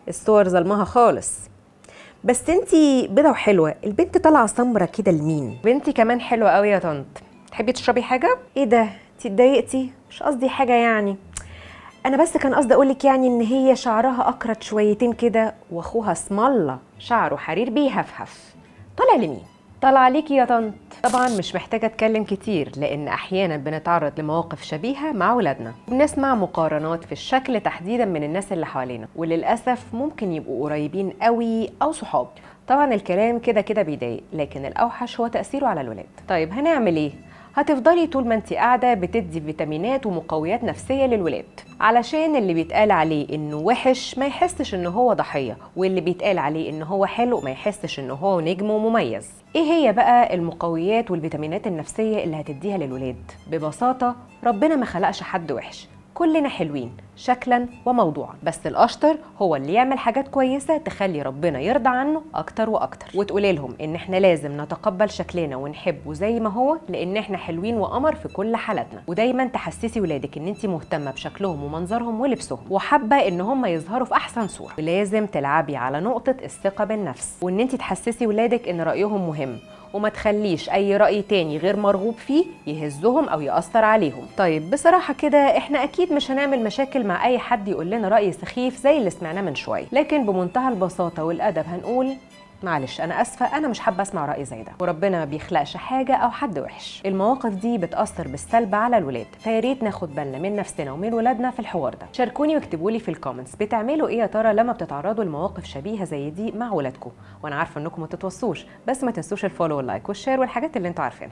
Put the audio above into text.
الصور ظلمها خالص. بس انتي بيضة وحلوة، البنت طالعة سمرة كده لمين؟ بنتي كمان حلوة قوي يا طنط. تحبي تشربي حاجة؟ ايه ده؟ انتي اتضايقتي؟ مش قصدي حاجة يعني، انا بس كان قصدي اقولك يعني ان هي شعرها اكرت شويتين كده، واخوها اسم الله شعره حرير بيهفهف. طالع لمين؟ طالعة عليكي يا طنط. طبعا مش محتاجة اتكلم كتير، لان احيانا بنتعرض لمواقف شبيهة مع ولادنا، بنسمع مقارنات في الشكل تحديدا من الناس اللي حوالينا، وللأسف ممكن يبقوا قريبين قوي او صحاب. طبعا الكلام كده كده بيضايق، لكن الاوحش هو تأثيره على الولاد. طيب هنعمل ايه؟ هتفضلي طول ما انت قاعده بتدي فيتامينات ومقويات نفسيه للولاد، علشان اللي بيتقال عليه انه وحش ما يحسش انه هو ضحيه، واللي بيتقال عليه انه هو حلو ما يحسش انه هو نجم ومميز. ايه هي بقى المقويات والفيتامينات النفسيه اللي هتديها للولاد؟ ببساطه، ربنا ما خلقش حد وحش، كلنا حلوين شكلا وموضوعا، بس الاشطر هو اللي يعمل حاجات كويسه تخلي ربنا يرضى عنه اكتر واكتر. وتقولي لهم ان احنا لازم نتقبل شكلنا ونحبه زي ما هو، لان احنا حلوين وقمر في كل حالاتنا. ودايما تحسسي ولادك ان انت مهتمه بشكلهم ومنظرهم ولبسهم، وحابه ان هم يظهروا في احسن صوره. ولازم تلعبي على نقطه الثقه بالنفس، وان انت تحسسي ولادك ان رايهم مهم، وما تخليش اي رأي تاني غير مرغوب فيه يهزهم او يأثر عليهم. طيب بصراحة كده احنا اكيد مش هنعمل مشاكل مع اي حد يقول لنا رأي سخيف زي اللي سمعناه من شوية، لكن بمنتهى البساطة والادب هنقول معلش انا اسفه، انا مش حابه اسمع راي زي ده، وربنا ما بيخلقش حاجه او حد وحش. المواقف دي بتاثر بالسلب على الولاد، فياريت ناخد بالنا من نفسنا ومن ولادنا في الحوار ده. شاركوني واكتبوا لي في الكومنتس بتعملوا ايه يا ترى لما بتتعرضوا لمواقف شبيهه زي دي مع ولادكم، وانا عارفه انكم ما تتوصوش، بس ما تنسوش الفولو واللايك والشير والحاجات اللي انتوا عارفينها.